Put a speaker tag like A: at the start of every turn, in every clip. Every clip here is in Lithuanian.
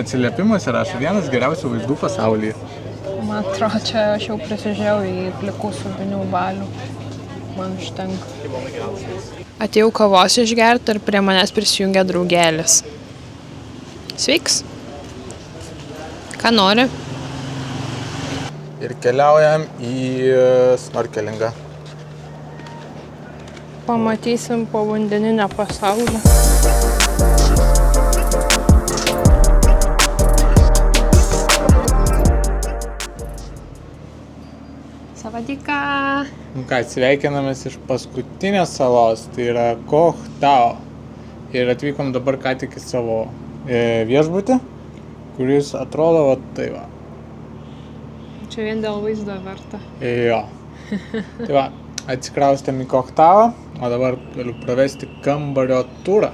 A: Atsiliepimuose rašo vienas geriausių vaizdų pasaulyje.
B: Man atrodo, čia aš jau prisižiau į plikų subinių balių. Man užtenka. Atėjau kavos išgerti ir prie manęs prisijungia draugelis. Sveiks. Ką nori?
A: Ir keliaujam į snorkelingą.
B: Pamatysim povandeninę pasaulį. Savadika.
A: Nu ką, sveikinamės iš paskutinės salos, tai yra Koh Tao. Ir atvykom dabar ką tik į savo viešbutį, kuris atrodo va tai va.
B: Čia vien dėl vaizdo verta.
A: Jo. Tai va, atsikraustėm į Koh Tao, o dabar galiu pravesti kambario turą.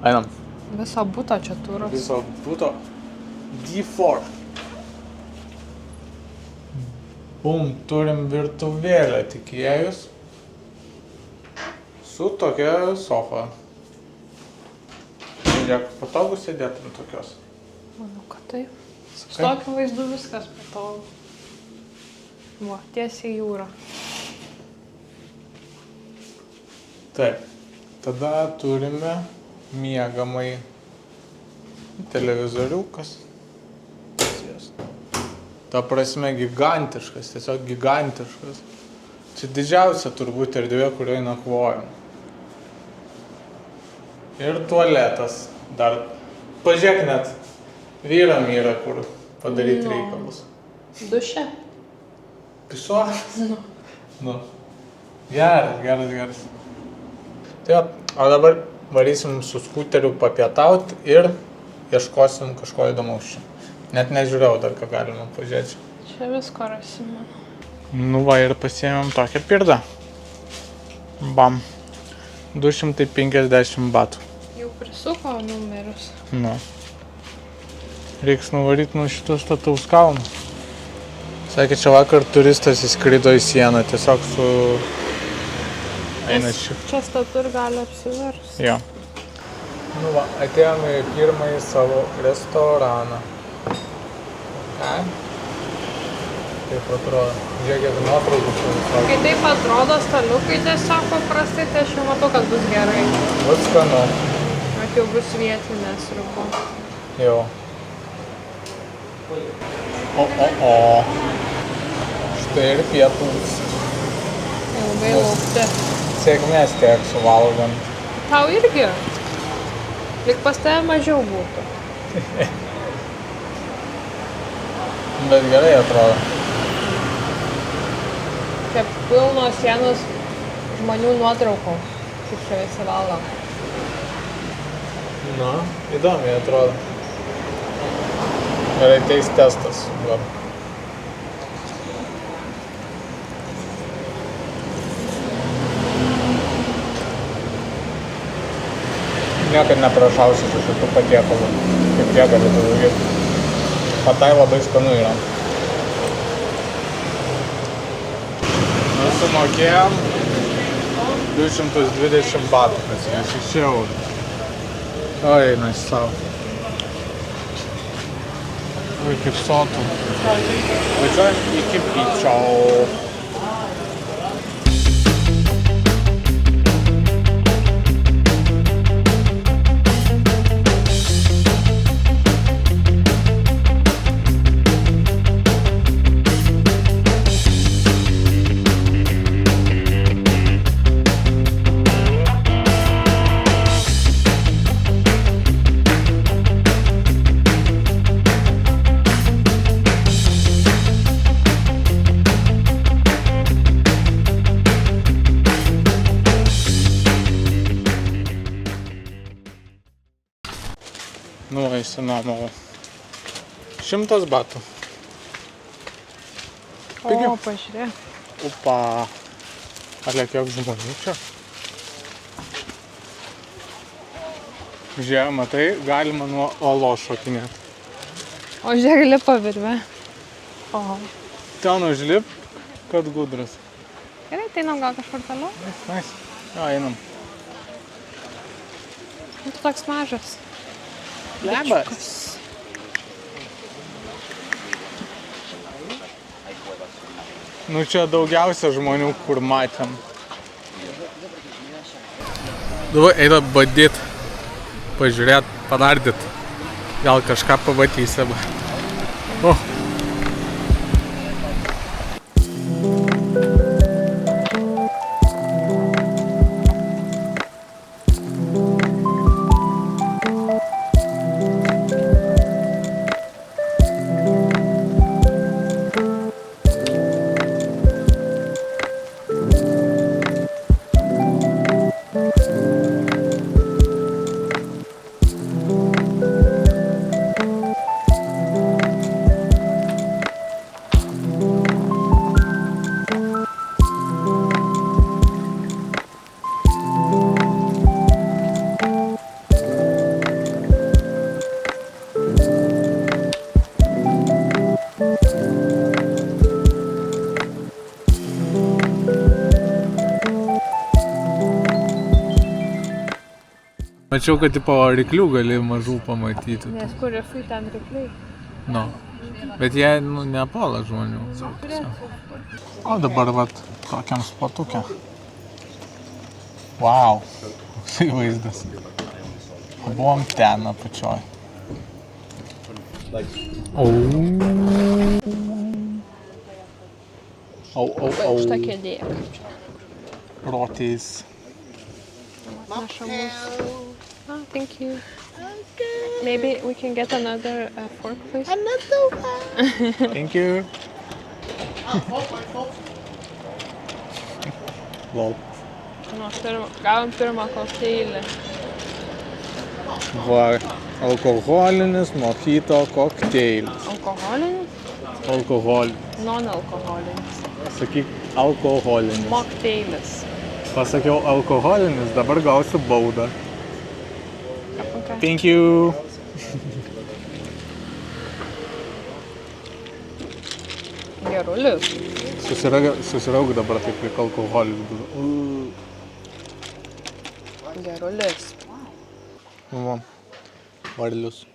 A: Einam.
B: Viso buto čia turas.
A: Viso buto D4. Bum, turim virtuvėlę tik įėjus su tokia sofa. Žiūrėk, patogu sėdėti ant tokios.
B: Manau, kad taip. Su tokiu vaizdu viskas patogu. Va, tiesiai jūra.
A: Taip. Tada turime miegamai televizoriukas. Ta prasme gigantiškas, tiesiog gigantiškas. Čia didžiausia turbūt erdvė, kurioje nakvojam. Ir tualetas. Dar pažiūrėk net, vyram yra kur padaryti reikalus.
B: Duše?
A: Pisuoras? Nu. Geras. Tai o dabar varysim su skuteriu papietauti ir ieškosim kažko įdomaus čia. Net nežiūrėjau dar, ką galima pažiūrėti.
B: Čia visko rasim, manau.
A: Nu va ir pasiėmėm tokią pirdą. Bam. 250 batų.
B: Jau prisuko numerius.
A: Nu. Reiks nuvaryti nuo šito stataus kalno. Sakė, čia vakar turistas įskrido į sieną, tiesiog su... einačiu.
B: Čia statu ir gali apsiversti.
A: Jo. Nu va, atėjome į pirmąjį savo restoraną. Ką? Taip atrodo. Žiūrėk, nuotraukų čia visokį.
B: Kai taip atrodo staliukai tiesiog paprastai, tai aš jau matau, kad bus gerai.
A: Vat skanu.
B: At jau bus vietinė sriuba.
A: Jo. O. Štai ir pietus.
B: Ilgai laukti.
A: Sėkmės tiek suvalgant.
B: Tau irgi? Lyg pas tave mažiau būtų.
A: Bet gerai atrodo.
B: Čia pilnos sienos žmonių nuotraukų. Kaip čia visi valgo.
A: Na, įdomiai atrodo. Gerai, teis testas. Va. Niekad neprašausiu su šitų patiekalų. Kaip jie galėtų daugiau. Patai labai skanu yra. Mes sumokėjom 220 batų, kas yra 6 eurų. Oi, eina iš savo. Oi, kaip sotų. Važiuojam iki Pičio. Nu, išsinuomavau. 100 batų. Pigi.
B: O, pažiūrėk.
A: Upa. Ale kiek žmonių čia. Žiūrėjau, matai, galima nuo olos šokinėti.
B: O žiūrėk, lipa virve. O.
A: Ten užlip, kad gudras.
B: Gerai, tai einam gal kažkur toliau?
A: Nice. Jo, einam.
B: Tu toks mažas.
A: Lebas. Nu čia daugiausia žmonių, kur matėm. Dabar eina bandyt, pažiūrėt, panardyt. Gal kažką pamatysim. Oh. Mačiau, kad tipo ryklių gali mažų pamatyti.
B: Nes kur rifai, ten rykliai.
A: No. Bet jie nepuola žmonių. O dabar vat tokiam spotuke. Wow. Tai vaizdas. Buvom ten apačioj.
B: Šitą kėdė.
A: Rotys.
B: Naša mūsų. Oh, thank you. Maybe we can get another fork, please.
C: Another one.
A: Thank you. Lol.
B: Nu, gavom pirmą kokteilį.
A: Va, alkoholinis mojito kokteilis.
B: Alkoholinis?
A: Alkoholinis.
B: Non-alkoholinis.
A: Sakyk alkoholinis.
B: Mokteilis.
A: Pasakiau alkoholinis, dabar gausiu baudą.
B: Okay.
A: Thank you.
B: Gerulis.
A: Susirauk dabar taip kaip alkoholis.
B: Gerulis.
A: Va, varlius.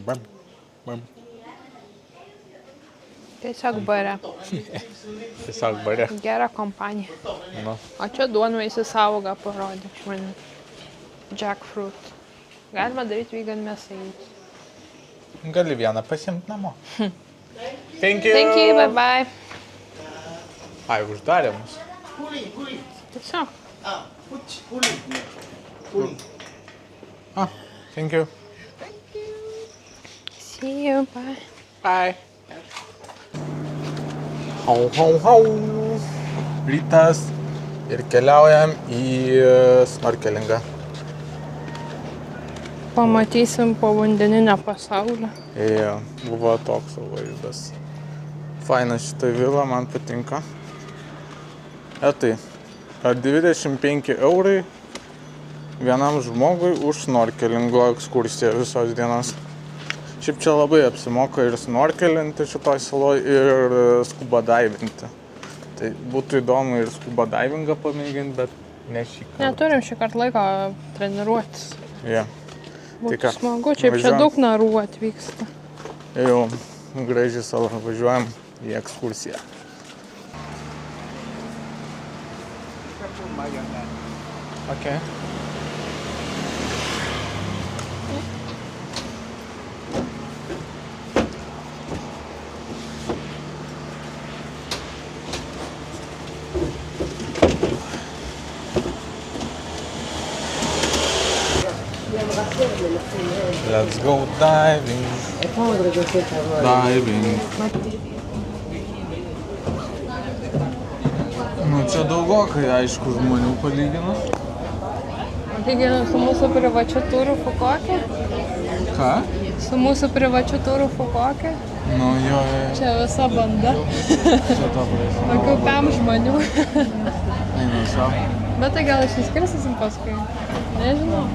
A: Bam, bam.
B: Tiesiog bare.
A: Tiesiog bare.
B: Gera kompanija.
A: Na.
B: O čia duonvaisių sąvogą parodė žmonė. Jackfruit. Galima daryti vegan mėsainius.
A: Gali vieną pasiimt namo. Thank you.
B: Thank you, bye bye.
A: Ai, uždarė mus.
B: Tiesiog.
A: Ah, thank you.
B: See you, bye.
A: Bye. Hau, hau, hau. Rytas ir keliaujam į snorkelingą.
B: Pamatysim povandeninę pasaulį.
A: Jo, buvo toks vaizdas. Faina šitą vilą, man patinka. Tai, 25 eurai vienam žmogui už snorkelingo ekskursiją visos dienos. Šiaip čia labai apsimoka ir snorkelinti šitoj saloj ir scuba divinti. Tai būtų įdomu ir scuba divingą pamėginti, bet ne šį kartą.
B: Neturim šį kartą laiko treniruotis.
A: Jo.
B: Būtų smagu, čia daug narų atvyksta.
A: Jau, gražiai salą važiuojam į ekskursiją. Okay. Let's go diving. Diving. Nu, čia daugokai, aišku, žmonių palyginus.
B: Lyginant su mūsų privačiu turu Fukuoke?
A: Ką?
B: Su mūsų privačiu turu Fukuoke?
A: Nu, jo.
B: Čia visa banda.
A: Čia to prasme.
B: Tokių 5 žmonių.
A: Einu savo.
B: Bet tai gal išsiskirstysim paskui? Nežinau.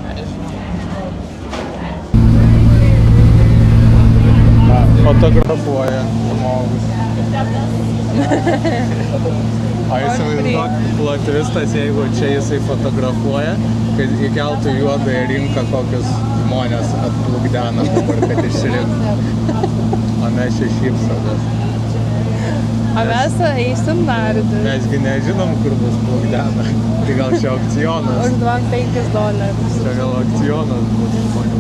A: Fotografuoja žmogus. O įsivaizduok, plotristas, jeigu čia jisai fotografuoja, kad įkeltų juodąją rinką kokius žmonės atplukdena dabar, kad išrinktų. O mes čia šypsomės.
B: O mes eisim nardyti.
A: Mesgi nežinom, kur bus plukdena. Tai gal čia aukcionas.
B: Užduom $5.
A: Čia gal aukcionas bus žmonių.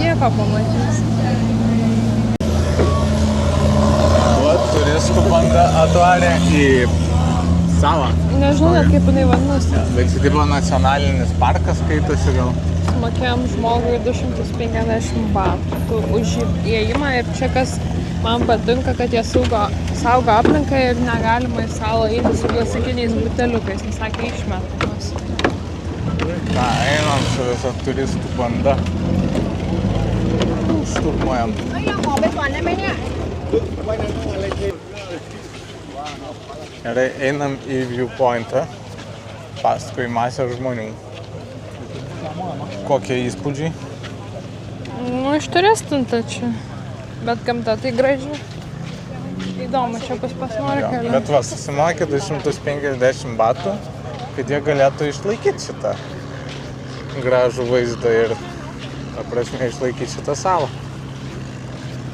B: Nieko pamatys.
A: Vat turistų banda atvarė į salą.
B: Nežinau, net kaip jinai vadinasi.
A: Bet čia tipo nacionalinis parkas skaitosi gal.
B: Sumokėjom žmogui $250 už įėjimą ir čia kas man patinka, kad jie saugo aplinką ir negalima į salą eiti su klasikiniais buteliukais, nes sakė išmetamas.
A: Na, einam su visa turistų banda. Šturmuojam. Gerai, einam į viewpointą, paskui masę žmonių. Kokie įspūdžiai?
B: Nu, išturistinta čia. Bet gamta tai graži. Įdomu, čia pasnori
A: Jo,
B: kelią.
A: bet va, susimokė $250, kad jie galėtų išlaikyti šitą gražų vaizdą ir, ta prasme, išlaikyti šitą salą.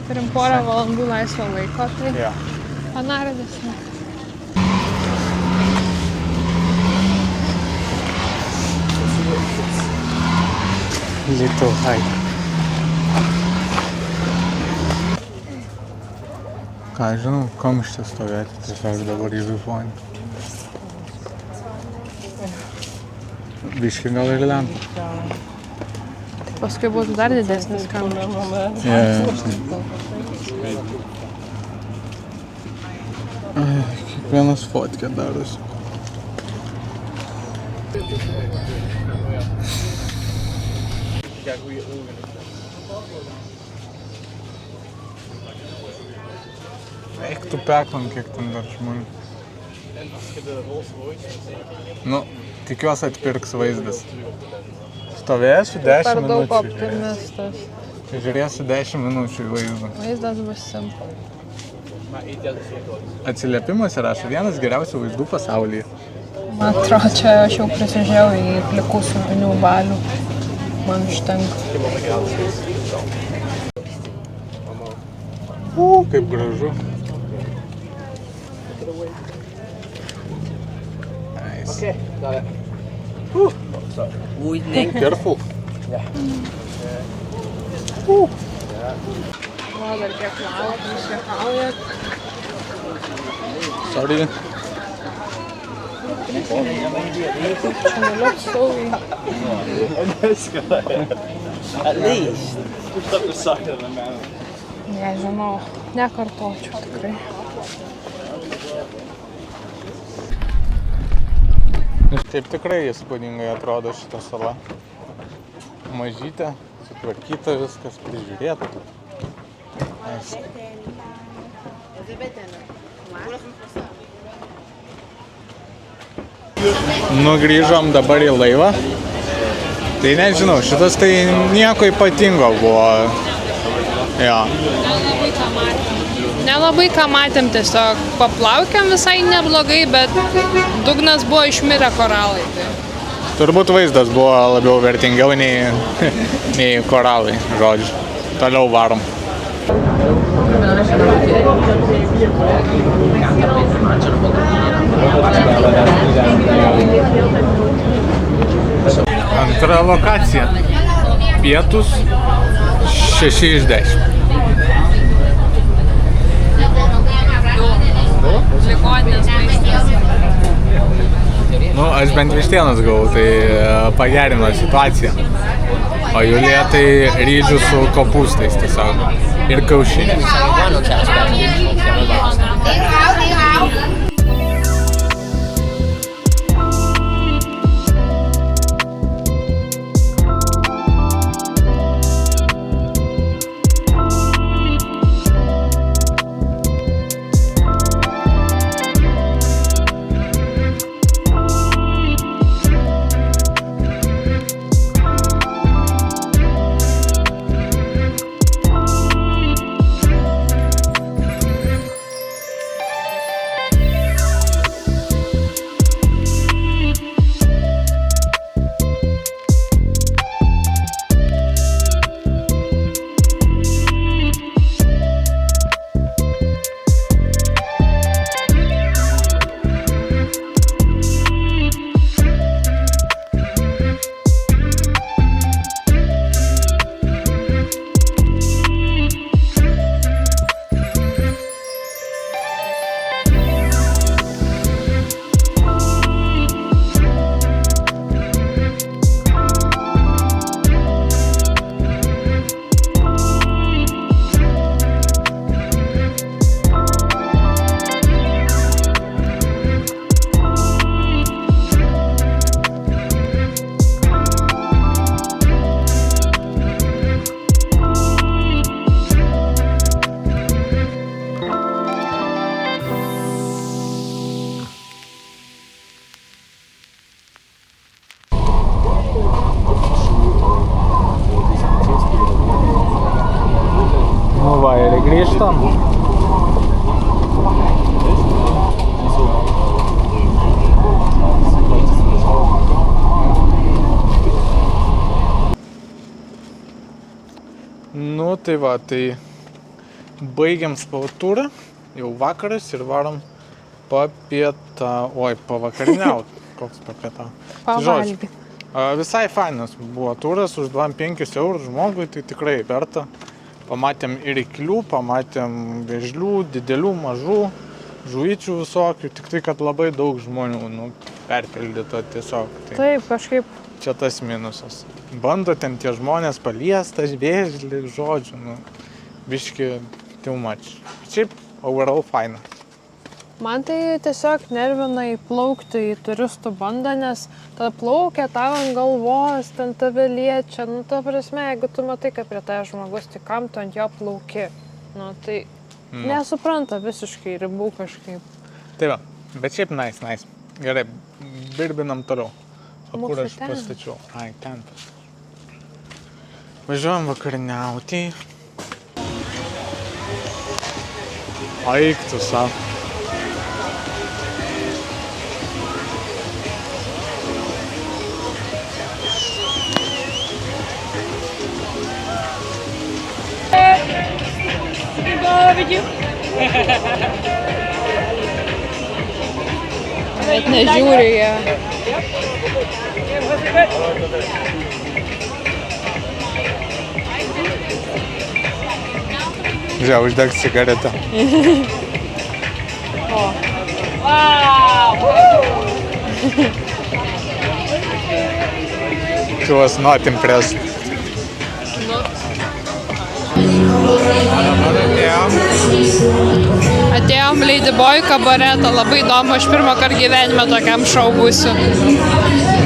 B: Turim porą valandų laisvo laiko, tai
A: Jo.
B: panardysime.
A: Little hike. Ką žinau, kamštė stovėti tiesiog dabar į viewpoint. Biškį gal ir lempa.
B: Paskui būtų dar didesnis kamštis.
A: Kiekvienas fotkė darosi. Eik tu peklam, kiek ten dar žmonių. Nu, tikiuosi atpirks vaizdas. Stovėsiu 10
B: Per daug
A: minučių.
B: optimistas.
A: Žiūrėsiu 10 minučių į vaizdą.
B: Vaizdas bus simple.
A: Atsiliepimas rašo vienas geriausių vaizdų pasaulyje.
B: Man atrodo, čia aš jau prisižiūrėjau į plikų supinių balių. Man užtenka.
A: Kaip gražu. Nice. Careful.
B: O, dar kiek lauk, jūs juokaujat.
A: Sorry.
B: Čia nuliuks saugiai.
D: At least. Just up the side of the mountain.
B: Nežinau, nekartočiau tikrai.
A: Taip tikrai įspūdingai atrodo šita sala. Mažytė, sutvarkyta viskas, prižiūrėta. Nice. Nugrįžom dabar į laivą. Tai nežinau, šitas tai nieko ypatingo buvo. Jo.
B: Nelabai ką matėm, tiesiog paplaukėm visai neblogai, bet dugnas buvo išmirę koralai. Tai.
A: Turbūt vaizdas buvo labiau vertingiau nei koralai, žodžiu. Toliau varom. Antra lokacija. Pietus 6 iš 10.
B: Ligoninės maistas.
A: Nu, aš bent vištienos gavau, tai pagerino situaciją. O Julija tai ryžių su kopūstais tiesiog. Ir kiaušiniais. Grįžtam. Nu tai va, tai baigiam savo turą, jau vakaras ir varom pavakariniaut. Koks papietau.
B: Pavalgyti.
A: Visai fainas buvo turas, už 25 eurų žmogui, tai tikrai verta. Pamatėm ir iklių, pamatėm vėžlių, didelių, mažų, žuvyčių visokių, tik tai, kad labai daug žmonių perpildyta tiesiog. Tai
B: Taip, kažkaip.
A: čia tas minusas. Bando ten tie žmonės paliestas, vėžlį, žodžiu, biški too much. Šiaip overall faina.
B: Man tai tiesiog nervina įplaukti į turistų bandą, nes tada plaukia tau ant galvos, ten tave liečia. Nu, ta prasme, jeigu tu matai, kad prie tave žmogus, tai kam tu ant jo plauki? Nu, tai nesupranta visiškai ribų kažkaip.
A: Tai va, bet šiaip nice. Gerai, birbinam toliau. O kur
B: Mūsų
A: aš
B: ten.
A: pastačiau? Ai, ten pastačiau. Važiuojam vakariniauti. Aik tu savo.
B: Bet nežiūri jie.
A: Žiūrėjau, uždeg cigaretę. She was not impressed.
B: Atėjom Ladyboy kabaretą, labai įdomu, aš pirmą kartą gyvenime tokiam šou būsiu.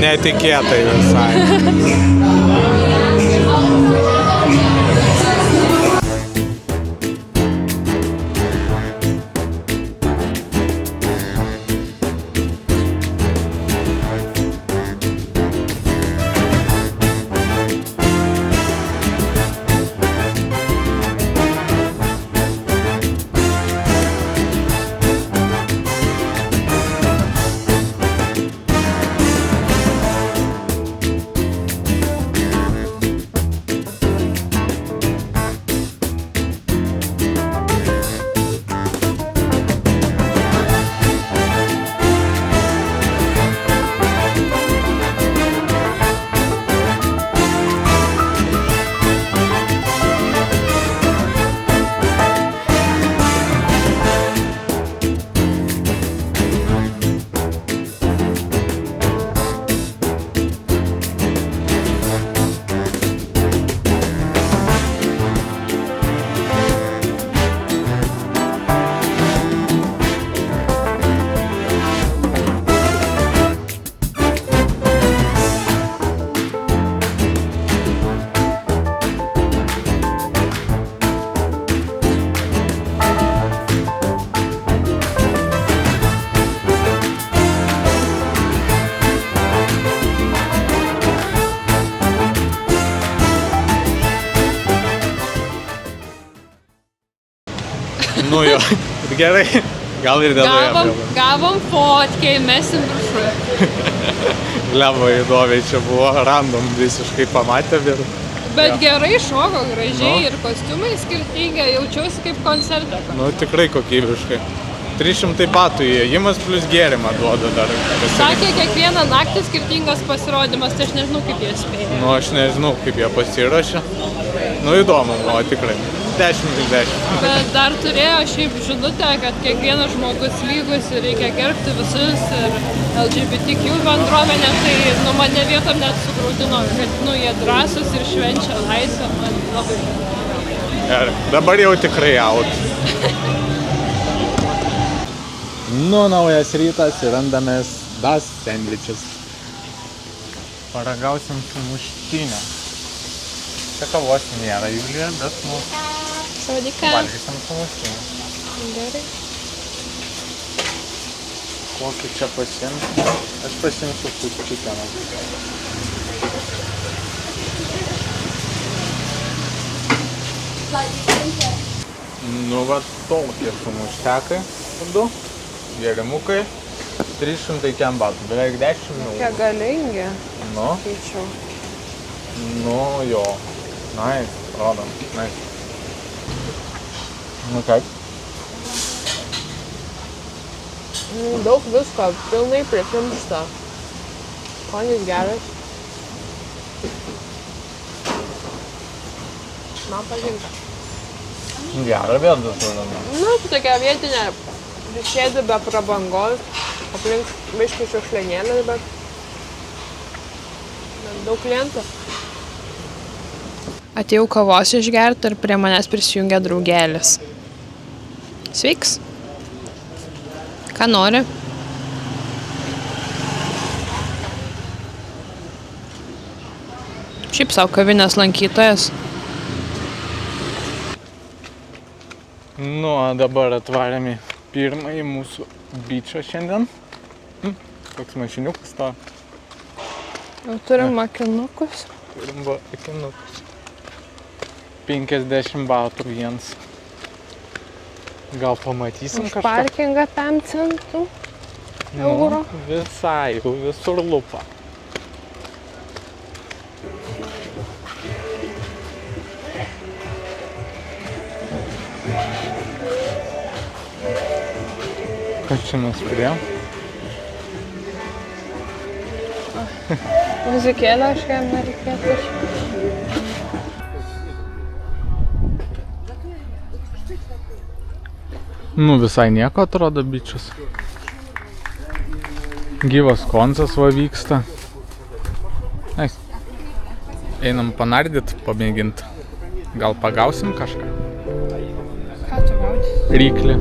A: Netikėtai visai. Nu jo, gerai, gal ir dėl
B: Gavom fotkę, mesim viršų.
A: Leva įdomiai čia buvo, random visiškai pamatėm ir...
B: Bet gerai šoko, gražiai ir kostiumai skirtingi, jaučiausi kaip koncerte.
A: Nu tikrai kokybiškai. 300 patų įėjimas plus gėrimą duoda dar.
B: Sakė, kiekvieną naktį skirtingas pasirodymas, tai aš nežinau, kaip jie spėjo.
A: Nu aš nežinau, kaip jie pasiruošė. Nu įdomu buvo tikrai. 10/10.
B: Bet dar turėjo šiaip žinutę, kad kiekvienas žmogus lygus ir reikia gerbti visus ir LGBTQ bendruomenę, tai mane vietom net sugraudino, kad jie drąsus ir švenčia laisvę, man labai.
A: Gerai, dabar jau tikrai out. Nu, naujas rytas ir randamės Das sandwiches. Paragausim sumuštinę. Čia kavos nėra, Julija, bet
B: Savadika.
A: valgysim sumuštinę.
B: Gerai.
A: Kokį čia pasiimti? Aš pasimsiu fučikeną. Nu, va tokie sumuštekai. Du. Gėrimukai. 300 kem batų. Beveik 10 eurų.
B: Kiek galingi.
A: Nu,
B: Skaičiau.
A: nu jo. Nice. Rodom. Nice. Nu kaip?
B: Daug visko, pilnai prikimšta. Skonis geras. Man patinka.
A: Gerą vietą surandam.
B: Nu, tai tokia vietinė, sėdi be prabangos, aplink biškį šiukšlienėlės, bet daug klientų. Atėjau kavos išgerti ir prie manęs prisijungė draugelis. Sveiks. Ką nori? Šiaip savo kavinės lankytojas.
A: Nu, o dabar atvarėm į pirmąjį mūsų bičą šiandien. Toks mašiniukas to.
B: Jau turim akinukus.
A: Turim akinukus. 50 batų viens. Gal pamatysim
B: Už
A: kažką?
B: parkingą 5 centų. Euro.
A: Visai, jau visur lupa. Ką čia mes turėjom?
B: Muzikėlę aš jam nereikėtų.
A: Nu, visai nieko atrodo bičius. Gyvas koncas va vyksta. Nice. Einam panardyt, pamėgint. Gal pagausim kažką?
B: Ką tu gausi?
A: Ryklį.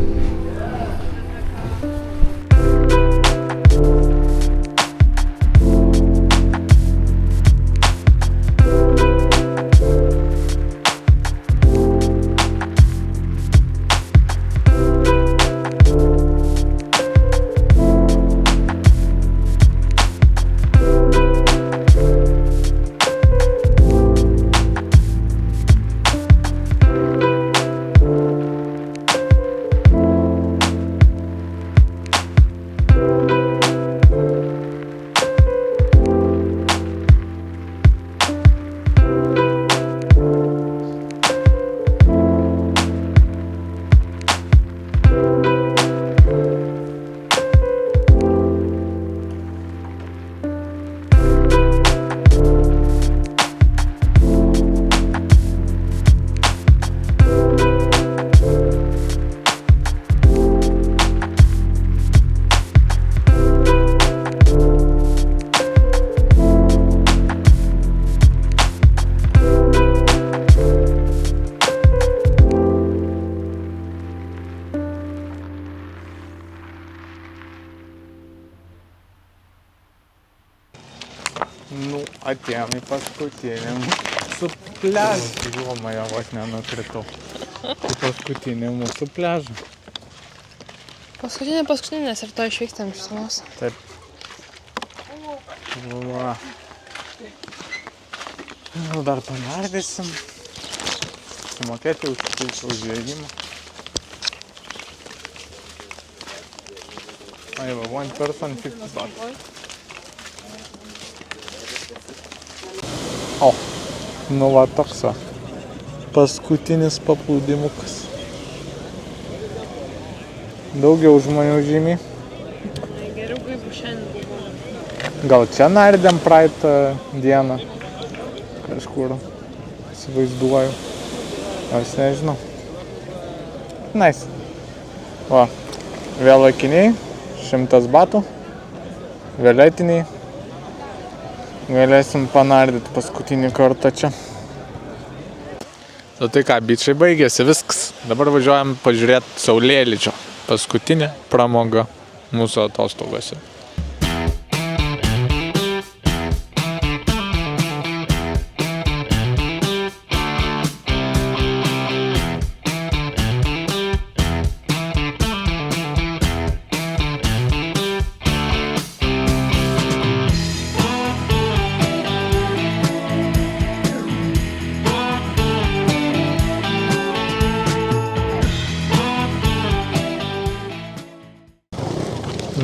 A: Nu, atėjom į paskutinį mūsų pliažą. Žuomaja, vos nenukritau. Į paskutinį mūsų pliažą.
B: Paskutinės ir to išvykstam iš salos.
A: Taip. Va. Nu, dar panardysim. Sumokėti už įėjimą. Ai, va, one person 50 baht. O, nu va toks va. Paskutinis paplūdimukas. Daugiau žmonių žymiai.
B: Geriau kaip šiandien buvo.
A: Gal čia nardėm praeitą dieną. Kažkur. Įsivaizduoju. Aš nežinau. Nice. Va. Vėl akiniai. 100 batų. Violetiniai. Galėsim panardyti paskutinį kartą čia. Nu tai ką, bičiai baigėsi, viskas. Dabar važiuojam pažiūrėti saulėlydžio. Paskutinė pramoga mūsų atostogose.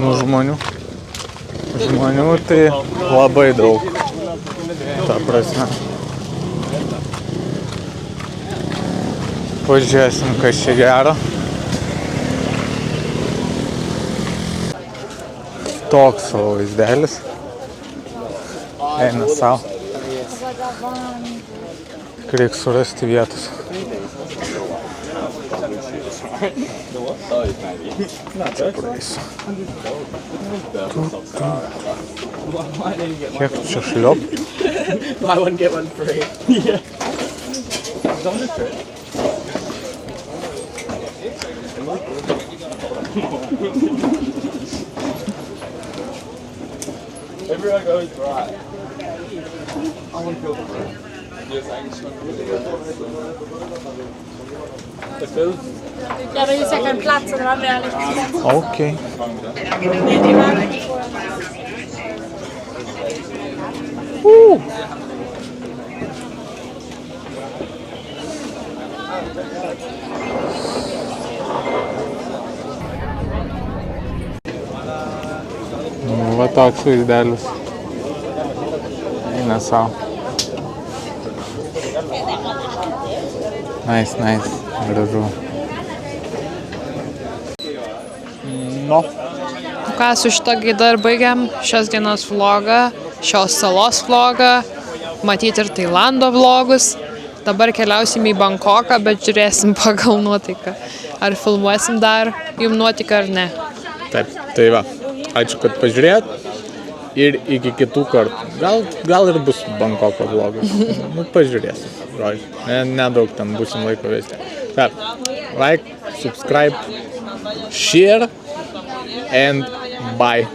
A: Nu, žmonių. Žmonių tai labai daug. Ta prasme. Pažiūrėsim, kas čia gero. Toks savo vaizdelis. Eina savo. Reikia surasti vietos. Praeisiu. Kiek čia šliop?
D: Buy one, get one free. Yeah. Everyone goes right. I want to feel the food. Yes,
C: Jag vill söka en plats och det var väldigt
A: Okej. Va toks vaizdelis. Eina savo. Nice. Gražu. No.
B: Ką su šito gaida ir baigiam šios dienos vlogą, šios salos vlogą, matyti ir Tailando vlogus. Dabar keliausim į Bankoką, bet žiūrėsim pagal nuotaiką. Ar filmuosim dar jum nuotaiką ar ne.
A: Taip, tai va. Ačiū, kad pažiūrėjot. Ir iki kitų kartų. Gal ir bus Bankoko vlogas. Nu, pažiūrėsim. Nedaug ten būsim laiko vesti. Taip, like, subscribe, share and bye.